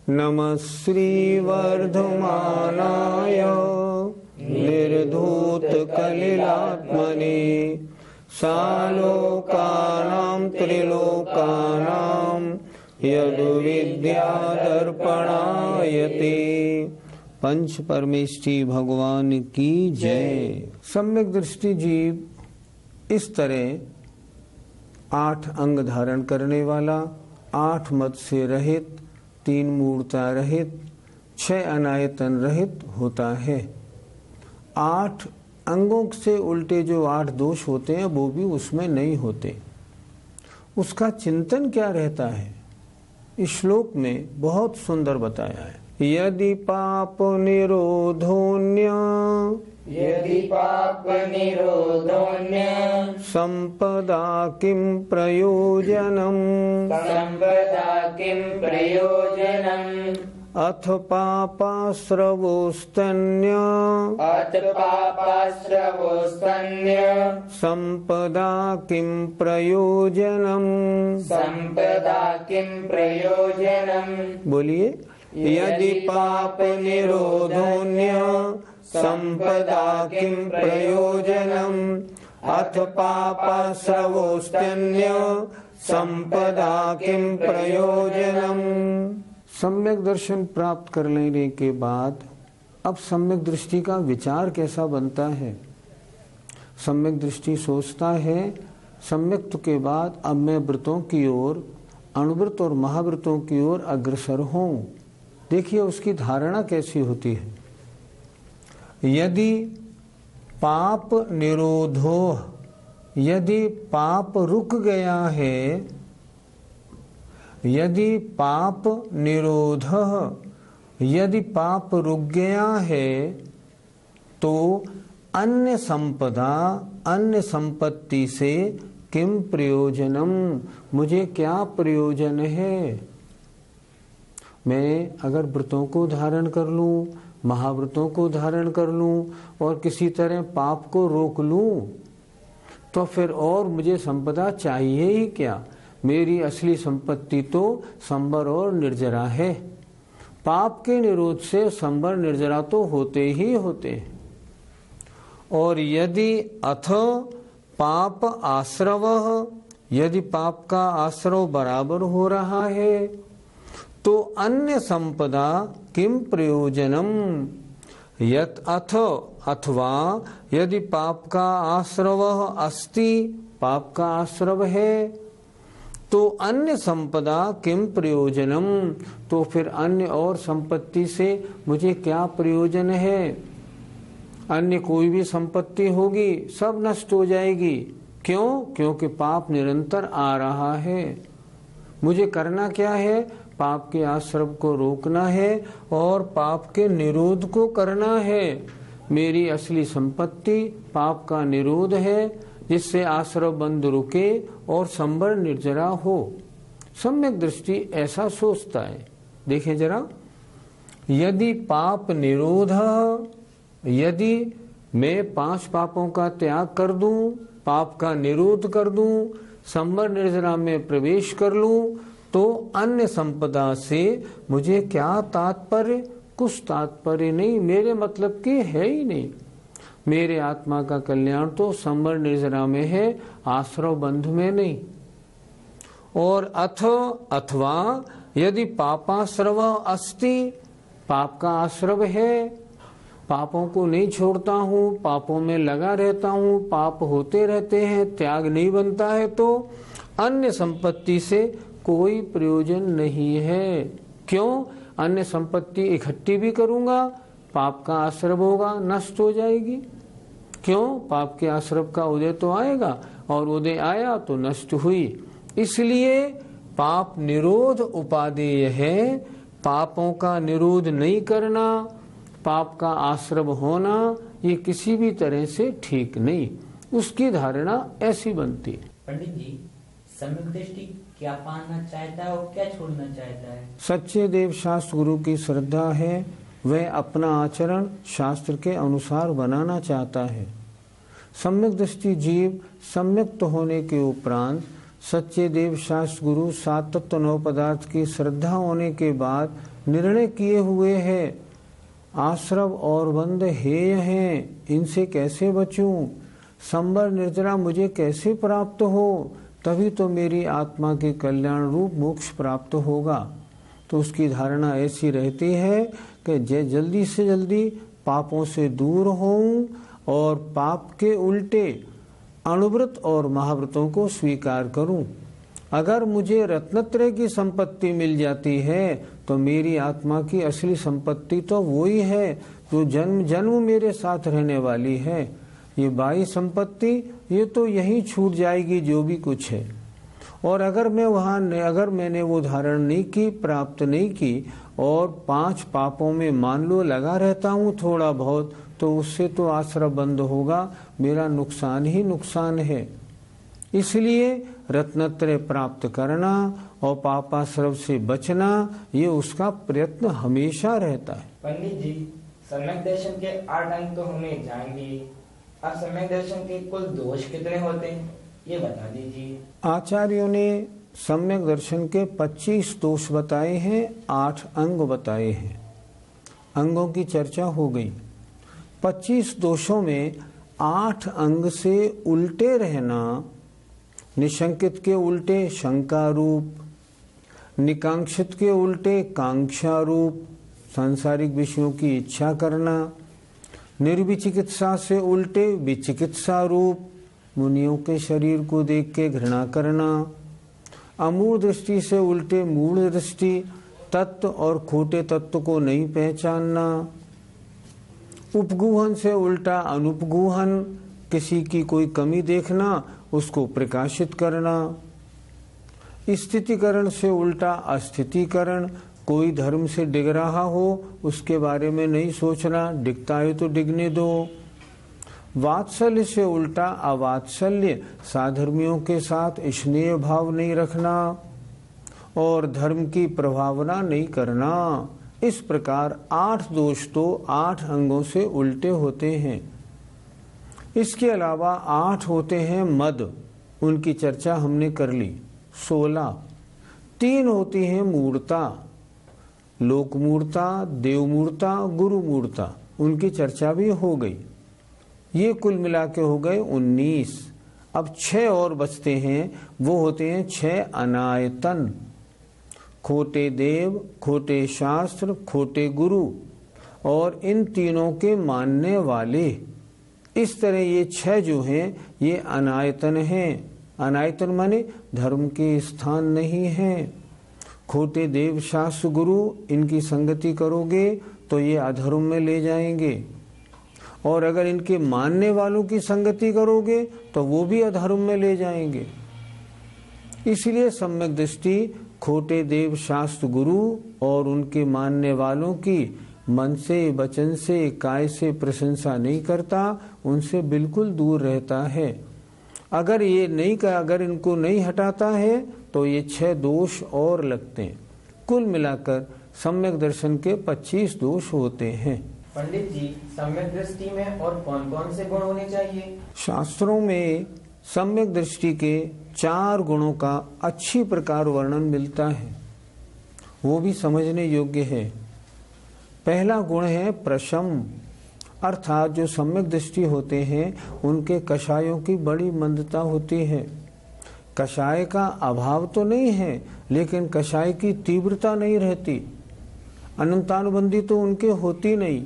नमः श्रीवर्धमानाय निर्धूतकलिलात्मने सालोकानां त्रिलोकानां यद्विद्यादर्पणायते। पंच परमेष्ठी भगवान की जय। सम्यक दृष्टि जीव इस तरह 8 अंग धारण करने वाला, 8 मत से रहित, 3 मूर्ता रहित, 6 अनायतन रहित होता है। 8 अंगों से उल्टे जो 8 दोष होते हैं वो भी उसमें नहीं होते। उसका चिंतन क्या रहता है इस श्लोक में बहुत सुंदर बताया है। यदि पाप निरोधोन्य संपदा किं प्रयोजनम् अथ पापाश्रवोस्तन्य संपदा किं प्रयोजनम्। बोलिए। यदि पाप निरोधोन्य संपदा किं प्रयोजनम् अथ पापाश्रवोस्तन्य संपदा किं प्रयोजनम्। सम्यक दर्शन प्राप्त कर लेने के बाद अब सम्यक दृष्टि का विचार कैसा बनता है। सम्यक दृष्टि सोचता है सम्यक्त के बाद अब मैं व्रतों की ओर, अणुव्रत और महाव्रतों की ओर अग्रसर हूँ। देखिए उसकी धारणा कैसी होती है। यदि पाप निरोधो, यदि पाप रुक गया है, यदि पाप निरोध, यदि पाप रुक गया है तो अन्य संपदा, अन्य संपत्ति से किम प्रयोजनम, मुझे क्या प्रयोजन है। मैं अगर व्रतों को धारण कर लूं, महाव्रतों को धारण कर लूं और किसी तरह पाप को रोक लूं तो फिर और मुझे संपदा चाहिए ही क्या। मेरी असली संपत्ति तो संबर और निर्जरा है। पाप के निरोध से संबर निर्जरा तो होते ही होते हैं। और यदि अथ पाप आश्रव, यदि पाप का आश्रव बराबर हो रहा है तो अन्य संपदा किम प्रयोजनम। यत अथ, अथवा यदि पाप का आश्रव अस्ति, पाप का आश्रव है तो अन्य संपदा किम प्रयोजनम, तो फिर अन्य और संपत्ति से मुझे क्या प्रयोजन है। अन्य कोई भी संपत्ति होगी सब नष्ट हो जाएगी। क्यों? क्योंकि पाप निरंतर आ रहा है। मुझे करना क्या है, पाप के आश्रव को रोकना है और पाप के निरोध को करना है। मेरी असली संपत्ति पाप का निरोध है जिससे आश्रव बंद रुके और संबर निर्जरा हो। सम्यक दृष्टि ऐसा सोचता है। देखें जरा, यदि पाप निरोध, यदि मैं 5 पापों का त्याग कर दूं, पाप का निरोध कर दूं, संबर निर्जरा में प्रवेश कर लूं तो अन्य संपदा से मुझे क्या तात्पर्य। कुछ तात्पर्य नहीं, मेरे मतलब की है ही नहीं। मेरे आत्मा का कल्याण तो संबर निर्जरा में है, आश्रव बंध में नहीं। और अथवा यदि पापाश्रव अस्ति, पाप का आश्रव है, पापों को नहीं छोड़ता हूँ, पापों में लगा रहता हूँ, पाप होते रहते हैं, त्याग नहीं बनता है तो अन्य संपत्ति से कोई प्रयोजन नहीं है। क्यों? अन्य संपत्ति इकट्ठी भी करूंगा, पाप का आश्रव होगा, नष्ट हो जाएगी। क्यों? पाप के आश्रव का उदय तो आएगा और उदय आया तो नष्ट हुई। इसलिए पाप निरोध उपादेय है। पापों का निरोध नहीं करना, पाप का आश्रव होना, ये किसी भी तरह से ठीक नहीं। उसकी धारणा ऐसी बनती है। पंडित जी, सम्यक दृष्टि क्या पाना चाहता है और क्या छोड़ना चाहता है? सच्चे देव शास्त्र गुरु की श्रद्धा है, वह अपना आचरण शास्त्र के अनुसार बनाना चाहता है। सम्यक दृष्टि जीव सम्यक्त होने के उपरांत सच्चे देव शास्त्र गुरु सात तत्व नौ पदार्थ की श्रद्धा होने के बाद निर्णय किए हुए है। आश्रव और बंध हेय हैं, इनसे कैसे बचूं? संबर निर्जरा मुझे कैसे प्राप्त हो? तभी तो मेरी आत्मा के कल्याण रूप मोक्ष प्राप्त होगा। तो उसकी धारणा ऐसी रहती है कि जल्दी से जल्दी पापों से दूर होऊं और पाप के उल्टे अणुव्रत और महाव्रतों को स्वीकार करूं। अगर मुझे रत्नत्रय की संपत्ति मिल जाती है तो मेरी आत्मा की असली संपत्ति तो वही है जो जन्म जन्म मेरे साथ रहने वाली है। ये बाई संपत्ति ये तो यहीं छूट जाएगी जो भी कुछ है। और अगर मैंने वो धारण नहीं की, प्राप्त नहीं की और 5 पापों में मान लो लगा रहता हूँ थोड़ा बहुत, तो उससे तो आश्रय बंद होगा, मेरा नुकसान ही नुकसान है। इसलिए रत्नत्रय प्राप्त करना और पापाश्रव से बचना ये उसका प्रयत्न हमेशा रहता है। पंडित जी, सम्यक दर्शन के 8 अंग तो हमें जाएंगे, अब सम्यक दर्शन के कुल दोष कितने होते हैं ये बता दीजिए। आचार्यों ने सम्यक दर्शन के 25 दोष बताए हैं, 8 अंग बताए हैं। अंगों की चर्चा हो गई। 25 दोषों में 8 अंग से उल्टे रहना, निशंकित के उल्टे शंका रूप, निकांक्षित के उल्टे कांक्षा रूप, सांसारिक विषयों की इच्छा करना, निर्विचिकित्सा से उल्टे विचिकित्सा रूप, मुनियों के शरीर को देख के घृणा करना, अमूढ़ दृष्टि से उल्टे मूढ़ दृष्टि, तत्व और खोटे तत्व को नहीं पहचानना, उपगूहन से उल्टा अनुपगूहन, किसी की कोई कमी देखना उसको प्रकाशित करना, स्थितिकरण से उल्टा अस्थितिकरण, कोई धर्म से डिग रहा हो उसके बारे में नहीं सोचना, डिगता है तो डिगने दो। वात्सल्य से उल्टा अवात्सल्य, साधर्मियों के साथ स्नेह भाव नहीं रखना और धर्म की प्रभावना नहीं करना। इस प्रकार 8 दोष तो 8 अंगों से उल्टे होते हैं। इसके अलावा 8 होते हैं मद, उनकी चर्चा हमने कर ली। 16 3 होती हैं मूर्ता, लोक मूर्ता, देव मूर्ता, गुरु मूर्ता, उनकी चर्चा भी हो गई। ये कुल मिला के हो गए 19। अब 6 और बचते हैं, वो होते हैं 6 अनायतन, खोटे देव, खोटे शास्त्र, खोटे गुरु और इन तीनों के मानने वाले। इस तरह ये 6 जो हैं ये अनायतन हैं। अनायतन माने धर्म के स्थान नहीं हैं। खोटे देव शास्त्र गुरु, इनकी संगति करोगे तो ये अधर्म में ले जाएंगे और अगर इनके मानने वालों की संगति करोगे तो वो भी अधर्म में ले जाएंगे। इसलिए सम्यक दृष्टि खोटे देव शास्त्र गुरु और उनके मानने वालों की मन से, वचन से, काय से प्रशंसा नहीं करता, उनसे बिल्कुल दूर रहता है। अगर इनको नहीं हटाता है तो ये 6 दोष और लगते हैं। कुल मिलाकर सम्यक दर्शन के 25 दोष होते हैं। पंडित जी, सम्यक दृष्टि में और कौन कौन से गुण होने चाहिए? शास्त्रों में सम्यक दृष्टि के 4 गुणों का अच्छी प्रकार वर्णन मिलता है, वो भी समझने योग्य है। पहला गुण है प्रशम, अर्थात जो सम्यक दृष्टि होते हैं उनके कषायों की बड़ी मंदता होती है। कषाय का अभाव तो नहीं है लेकिन कषाय की तीव्रता नहीं रहती, अनंतानुबंधी तो उनके होती नहीं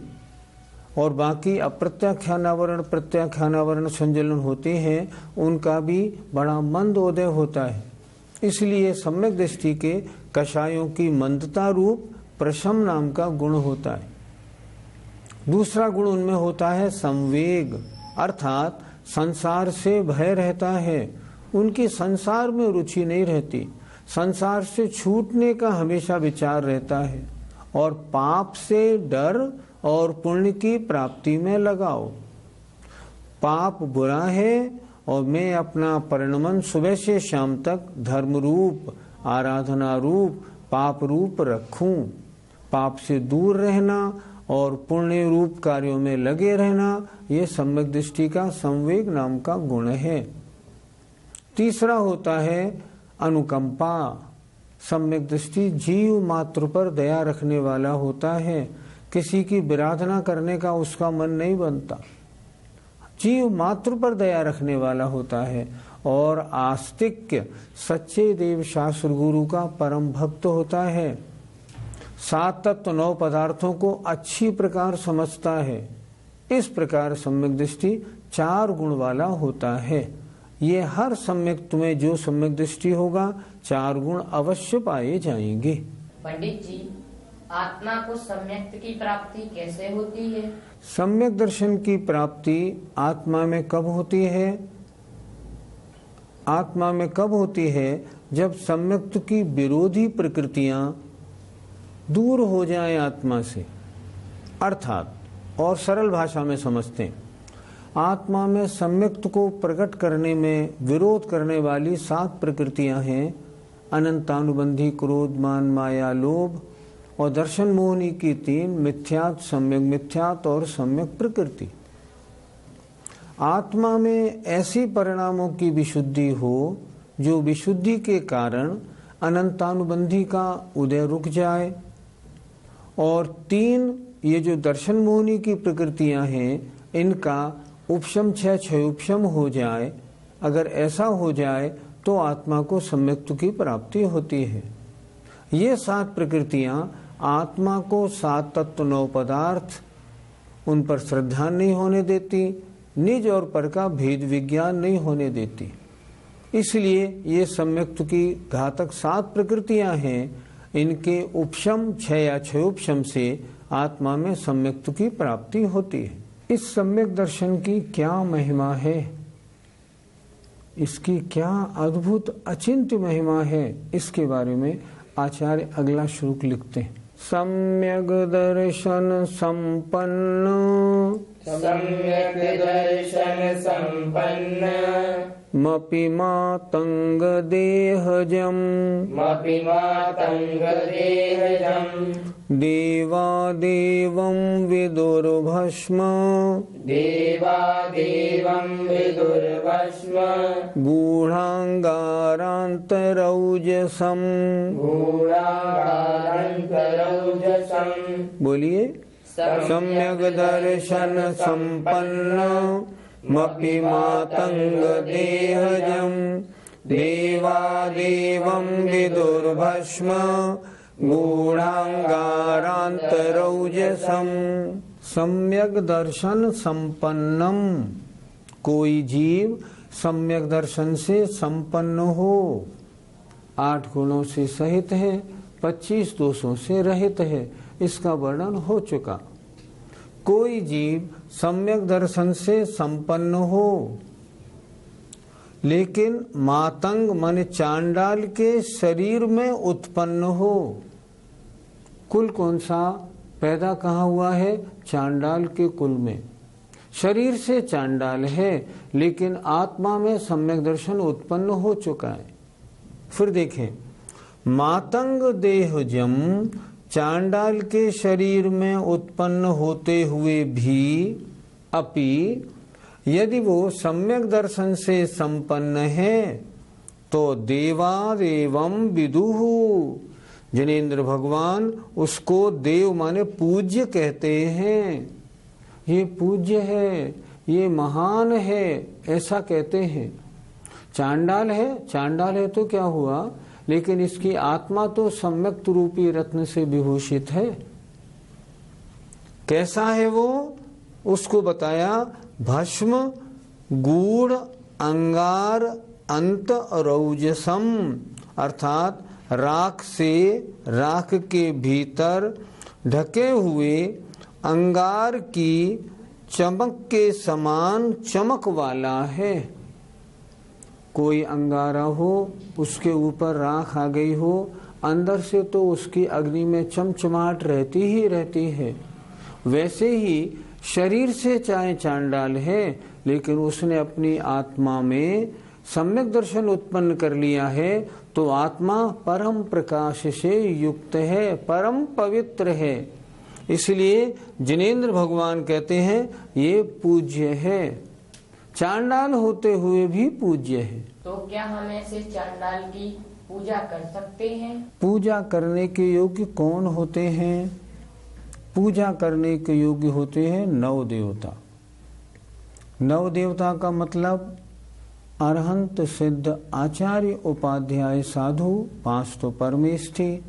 और बाकी अप्रत्याख्यानावरण प्रत्याख्यानावरण संजलन होते हैं, उनका भी बड़ा मंद उदय होता है। इसलिए सम्यक दृष्टि के कषायों की मंदता रूप प्रशम नाम का गुण होता है। दूसरा गुण उनमें होता है संवेग, अर्थात संसार से भय रहता है, उनकी संसार में रुचि नहीं रहती, संसार से छूटने का हमेशा विचार रहता है और पाप से डर और पुण्य की प्राप्ति में लगाओ। पाप बुरा है और मैं अपना परिणमन सुबह से शाम तक धर्म रूप, आराधना रूप, पाप रूप रखूं। पाप से दूर रहना और पुण्य रूप कार्यों में लगे रहना, ये सम्यक दृष्टि का संवेग नाम का गुण है। तीसरा होता है अनुकंपा। सम्यक दृष्टि जीव मात्र पर दया रखने वाला होता है, किसी की विराधना करने का उसका मन नहीं बनता, जीव मात्र पर दया रखने वाला होता है। और आस्तिक्य सच्चे देव शास्त्र गुरु का परम भक्त होता है, 7 तत्व 9 पदार्थों को अच्छी प्रकार समझता है। इस प्रकार सम्यक दृष्टि 4 गुण वाला होता है। ये हर सम्यक तुम्हें जो सम्यक दृष्टि होगा 4 गुण अवश्य पाए जाएंगे। पंडित जी, आत्मा को सम्यक की प्राप्ति कैसे होती है? सम्यक दर्शन की प्राप्ति आत्मा में कब होती है? आत्मा में कब होती है? जब सम्यक्त की विरोधी प्रकृतियां दूर हो जाएं आत्मा से। अर्थात और सरल भाषा में समझते हैं, आत्मा में सम्यक्त को प्रकट करने में विरोध करने वाली 7 प्रकृतियां हैं। अनंतानुबंधी, क्रोध, मान, माया, लोभ और दर्शन मोहनी की 3 मिथ्यात्, सम्यक मिथ्यात् और सम्यक प्रकृति। आत्मा में ऐसी परिणामों की विशुद्धि हो जो विशुद्धि के कारण अनंतानुबंधी का उदय रुक जाए, और 3 ये जो दर्शन मोहनी की प्रकृतियां हैं इनका उपशम क्षयोपशम हो जाए। अगर ऐसा हो जाए तो आत्मा को सम्यक्त की प्राप्ति होती है। ये 7 प्रकृतियां आत्मा को 7 तत्व 9 पदार्थ उन पर श्रद्धा नहीं होने देती, निज और पर का भेद विज्ञान नहीं होने देती। इसलिए ये सम्यक्त की घातक 7 प्रकृतियां हैं, इनके उपशम क्षय या क्षयोपशम से आत्मा में सम्यक्त की प्राप्ति होती है। इस सम्यक दर्शन की क्या महिमा है, इसकी क्या अद्भुत अचिंत्य महिमा है, इसके बारे में आचार्य अगला श्लोक लिखते हैं। सम्यक दर्शन संपन्न, सम्यक दर्शन संपन्न, मपि मातंग देहजम, मपि मातंग देहजम, देवादेवं विदुर्भस्म, देवादेवं विदुर्भस्म, गूढ़ांगारांतरौजसम। गूढ़ांगारांतरौजसम। बोलिए, सम्यक दर्शन संपन्न, मपि मातंग देहजम, देवादेवं विदुर्भस्म, गूढ़ांगारांतरौजसम। सम्यक दर्शन संपन्नम, कोई जीव सम्यक दर्शन से संपन्न हो, 8 गुणों से सहित है, 25 दोषों से रहित है, इसका वर्णन हो चुका। कोई जीव सम्यक दर्शन से संपन्न हो, लेकिन मातंग मन चांडाल के शरीर में उत्पन्न हो। कुल कौन सा? पैदा कहाँ हुआ है? चांडाल के कुल में। शरीर से चांडाल है, लेकिन आत्मा में सम्यक दर्शन उत्पन्न हो चुका है। फिर देखें, मातंग देहजम, चांडाल के शरीर में उत्पन्न होते हुए भी अपि यदि वो सम्यक दर्शन से संपन्न है तो देवादेवं विदुः, जिनेंद्र भगवान उसको देव माने पूज्य कहते हैं। ये पूज्य है, ये महान है, ऐसा कहते हैं। चांडाल है तो क्या हुआ, लेकिन इसकी आत्मा तो सम्यक रूपी रत्न से विभूषित है। कैसा है वो? उसको बताया, भस्म गूढ़ अंगार अंत रौजसम, अर्थात राख से राख के भीतर ढके हुए अंगार की चमक के समान चमक वाला है। कोई अंगारा हो, उसके ऊपर राख आ गई हो, अंदर से तो उसकी अग्नि में चमचमाहट रहती ही रहती है। वैसे ही शरीर से चाहे चांडाल है, लेकिन उसने अपनी आत्मा में सम्यक दर्शन उत्पन्न कर लिया है, तो आत्मा परम प्रकाश से युक्त है, परम पवित्र है। इसलिए जिनेंद्र भगवान कहते हैं ये पूज्य है। चांडाल होते हुए भी पूज्य है। तो क्या हम ऐसे चांडाल की पूजा कर सकते हैं? पूजा करने के योग्य कौन होते हैं? पूजा करने के योग्य होते हैं नव देवता। नव देवता का मतलब अरहंत, सिद्ध, आचार्य, उपाध्याय, साधु, 5 तो परमेष्ठी,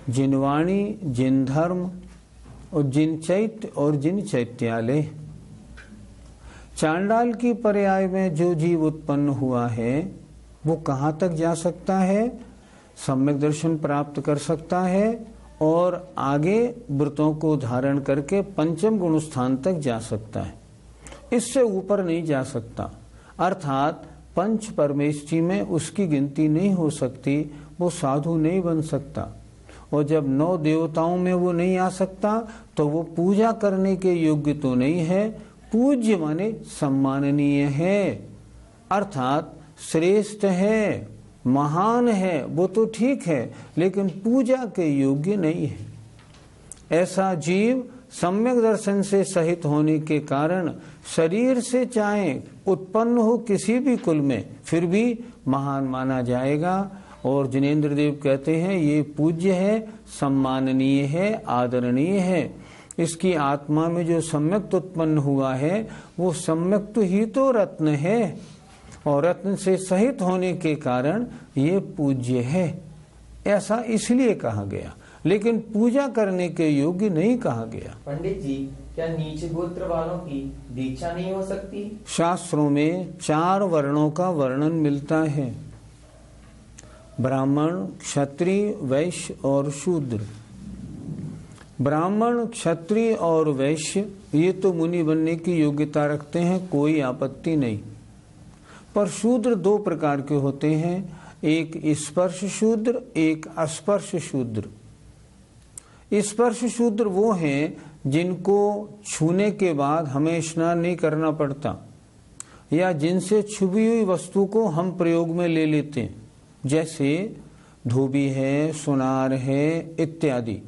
जिन वाणी, जिन धर्म और जिन चैत्य और जिन चैत्यालय। चांडाल की पर्याय में जो जीव उत्पन्न हुआ है वो कहाँ तक जा सकता है? सम्यक दर्शन प्राप्त कर सकता है और आगे व्रतों को धारण करके पंचम गुण स्थान तक जा सकता है, इससे ऊपर नहीं जा सकता। अर्थात पंच परमेष्ठी में उसकी गिनती नहीं हो सकती, वो साधु नहीं बन सकता। और जब 9 देवताओं में वो नहीं आ सकता तो वो पूजा करने के योग्य तो नहीं है। पूज्य माने सम्माननीय है, अर्थात श्रेष्ठ है, महान है, वो तो ठीक है, लेकिन पूजा के योग्य नहीं है। ऐसा जीव सम्यक दर्शन से सहित होने के कारण शरीर से चाहे उत्पन्न हो किसी भी कुल में, फिर भी महान माना जाएगा। और जिनेंद्र देव कहते हैं ये पूज्य है, सम्माननीय है, आदरणीय है। इसकी आत्मा में जो सम्यक उत्पन्न हुआ है वो सम्यक ही तो रत्न है, और रत्न से सहित होने के कारण ये पूज्य है। ऐसा इसलिए कहा गया, लेकिन पूजा करने के योग्य नहीं कहा गया। पंडित जी, क्या नीच गोत्र वालों की दीक्षा नहीं हो सकती? शास्त्रों में 4 वर्णों का वर्णन मिलता है, ब्राह्मण, क्षत्रिय, वैश्य और शूद्र। ब्राह्मण, क्षत्रिय और वैश्य ये तो मुनि बनने की योग्यता रखते हैं, कोई आपत्ति नहीं। पर शूद्र 2 प्रकार के होते हैं, एक स्पर्श शूद्र, एक अस्पर्श शूद्र। स्पर्श शूद्र वो हैं जिनको छूने के बाद हमें स्नान नहीं करना पड़ता, या जिनसे छुपी हुई वस्तु को हम प्रयोग में ले लेते हैं, जैसे धोबी है, सुनार है इत्यादि।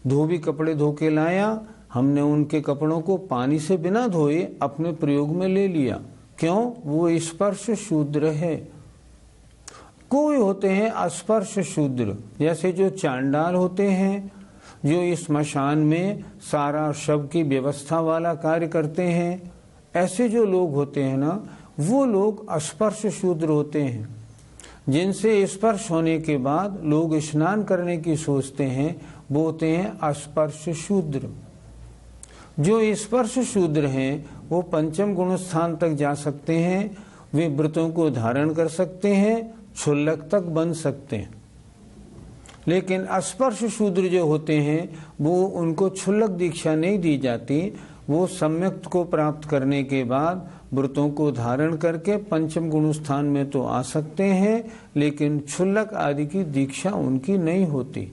धोबी कपड़े धो के लाया, हमने उनके कपड़ों को पानी से बिना धोए अपने प्रयोग में ले लिया, क्यों? वो स्पर्श शूद्र है। कोई होते हैं अस्पर्श शूद्र, जैसे जो चांडाल होते हैं, जो इस स्मशान में सारा शव की व्यवस्था वाला कार्य करते हैं। ऐसे जो लोग होते हैं ना, वो लोग अस्पर्श शूद्र होते हैं, जिनसे स्पर्श होने के बाद लोग स्नान करने की सोचते हैं, वो होते हैं अस्पर्श शूद्र। जो स्पर्श शूद्र हैं वो पंचम गुण स्थान तक जा सकते हैं, वे व्रतों को धारण कर सकते हैं, क्षुल्लक तक बन सकते हैं। लेकिन अस्पर्श शूद्र जो होते हैं वो उनको क्षुल्लक दीक्षा नहीं दी जाती, वो सम्यक को प्राप्त करने के बाद व्रतों को धारण करके पंचम गुण स्थान में तो आ सकते हैं, लेकिन क्षुल्लक आदि की दीक्षा उनकी नहीं होती।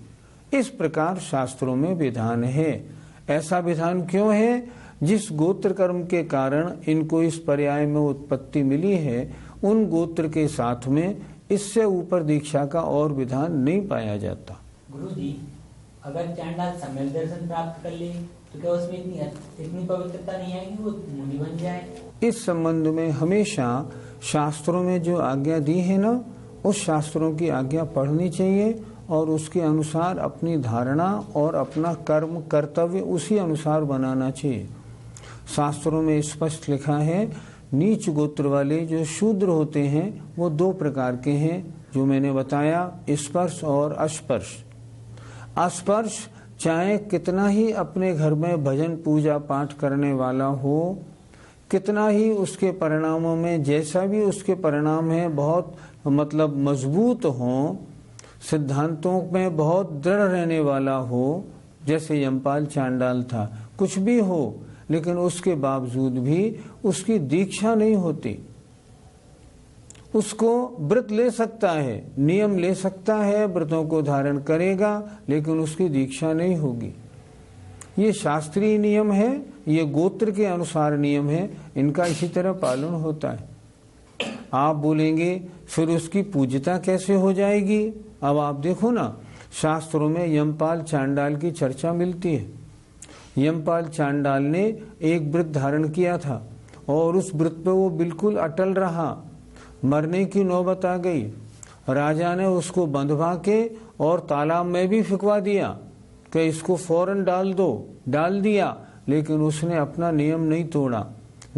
इस प्रकार शास्त्रों में विधान है। ऐसा विधान क्यों है? जिस गोत्र कर्म के कारण इनको इस पर्याय में उत्पत्ति मिली है, उन गोत्र के साथ में इससे ऊपर दीक्षा का और विधान नहीं पाया जाता। गुरुजी, अगर चांडाल सम्यक दर्शन प्राप्त कर ले तो क्या उसमें इतनी पवित्रता नहीं आएगी, वो मुनि बन जाए? इस संबंध में हमेशा शास्त्रों में जो आज्ञा दी है ना, उस शास्त्रों की आज्ञा पढ़नी चाहिए और उसके अनुसार अपनी धारणा और अपना कर्म कर्तव्य उसी अनुसार बनाना चाहिए। शास्त्रों में स्पष्ट लिखा है, नीच गोत्र वाले जो शूद्र होते हैं वो 2 प्रकार के हैं, जो मैंने बताया, स्पर्श और अस्पर्श। अस्पर्श चाहे कितना ही अपने घर में भजन पूजा पाठ करने वाला हो, कितना ही उसके परिणामों में जैसा भी उसके परिणाम है बहुत मतलब मजबूत हो, सिद्धांतों में बहुत दृढ़ रहने वाला हो, जैसे यमपाल चांडाल था, कुछ भी हो, लेकिन उसके बावजूद भी उसकी दीक्षा नहीं होती। उसको व्रत ले सकता है, नियम ले सकता है, व्रतों को धारण करेगा, लेकिन उसकी दीक्षा नहीं होगी। ये शास्त्रीय नियम है, ये गोत्र के अनुसार नियम है, इनका इसी तरह पालन होता है। आप बोलेंगे फिर उसकी पूज्यता कैसे हो जाएगी? अब आप देखो ना, शास्त्रों में यमपाल चांडाल की चर्चा मिलती है। यमपाल चांडाल ने एक व्रत धारण किया था और उस व्रत पे वो बिल्कुल अटल रहा। मरने की नौबत आ गई, राजा ने उसको बंधवा के और तालाब में भी फिकवा दिया कि इसको फौरन डाल दो। डाल दिया, लेकिन उसने अपना नियम नहीं तोड़ा।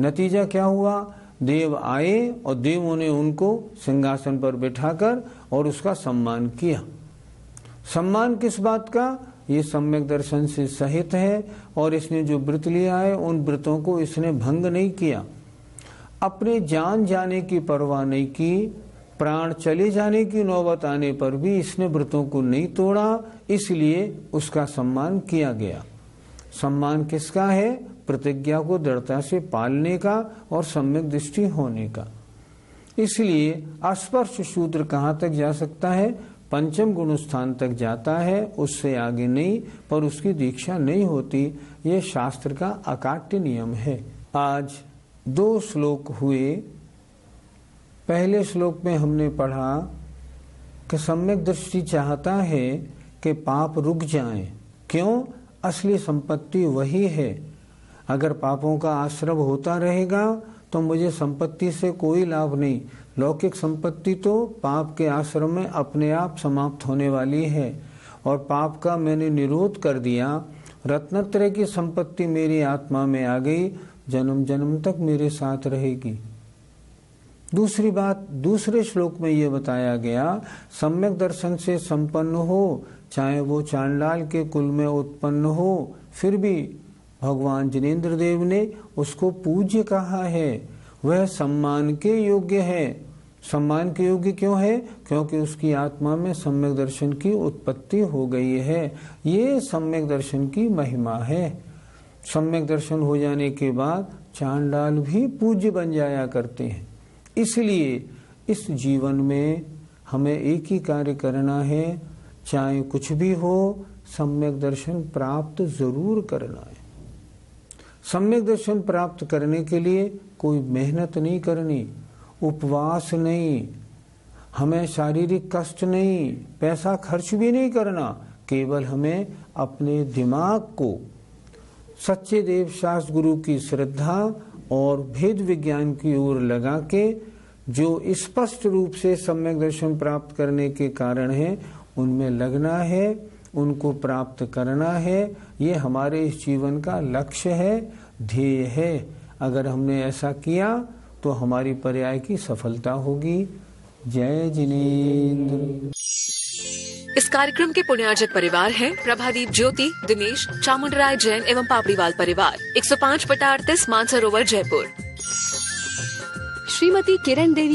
नतीजा क्या हुआ? देव आए और देवों ने उनको सिंहासन पर बिठाकर और उसका सम्मान किया। सम्मान किस बात का? ये सम्यक दर्शन से सहित है और इसने जो व्रत लिया है उन व्रतों को इसने भंग नहीं किया। अपने जान जाने की परवाह नहीं की, प्राण चले जाने की नौबत आने पर भी इसने व्रतों को नहीं तोड़ा, इसलिए उसका सम्मान किया गया। सम्मान किसका है? प्रतिज्ञा को दृढ़ता से पालने का और सम्यक दृष्टि होने का। इसलिए अस्पर्श शूद्र कहाँ तक जा सकता है? पंचम गुण स्थान तक जाता है, उससे आगे नहीं, पर उसकी दीक्षा नहीं होती। ये शास्त्र का अकाट्य नियम है। आज 2 श्लोक हुए। पहले श्लोक में हमने पढ़ा कि सम्यक दृष्टि चाहता है कि पाप रुक जाएं। क्यों? असली संपत्ति वही है। अगर पापों का आश्रव होता रहेगा तो मुझे संपत्ति से कोई लाभ नहीं। लौकिक संपत्ति तो पाप के आश्रम में अपने आप समाप्त होने वाली है और पाप का मैंने निरोध कर दिया। रत्नत्रय की संपत्ति मेरी आत्मा में आ गई, जन्म जन्म तक मेरे साथ रहेगी। दूसरी बात, दूसरे श्लोक में ये बताया गया, सम्यक दर्शन से संपन्न हो, चाहे वो चांडाल के कुल में उत्पन्न हो, फिर भी भगवान जिनेंद्र देव ने उसको पूज्य कहा है। वह सम्मान के योग्य है। सम्मान के योग्य क्यों है? क्योंकि उसकी आत्मा में सम्यक दर्शन की उत्पत्ति हो गई है। ये सम्यक दर्शन की महिमा है। सम्यक दर्शन हो जाने के बाद चांडाल भी पूज्य बन जाया करते हैं। इसलिए इस जीवन में हमें एक ही कार्य करना है, चाहे कुछ भी हो, सम्यक दर्शन प्राप्त जरूर करना है। सम्यक दर्शन प्राप्त करने के लिए कोई मेहनत नहीं करनी, उपवास नहीं, हमें शारीरिक कष्ट नहीं, पैसा खर्च भी नहीं करना। केवल हमें अपने दिमाग को सच्चे देव शास्त्र गुरु की श्रद्धा और भेद विज्ञान की ओर लगा के जो स्पष्ट रूप से सम्यक दर्शन प्राप्त करने के कारण है, उनमें लगना है, उनको प्राप्त करना है। ये हमारे इस जीवन का लक्ष्य है, ध्येय है। अगर हमने ऐसा किया तो हमारी पर्याय की सफलता होगी। जय जिनेंद्र। इस कार्यक्रम के पुण्यार्जक परिवार हैं प्रभादीप ज्योति, दिनेश, चामुंडराय जैन एवं पापड़ीवाल परिवार, 105/38 मानसरोवर जयपुर। श्रीमती किरण देवी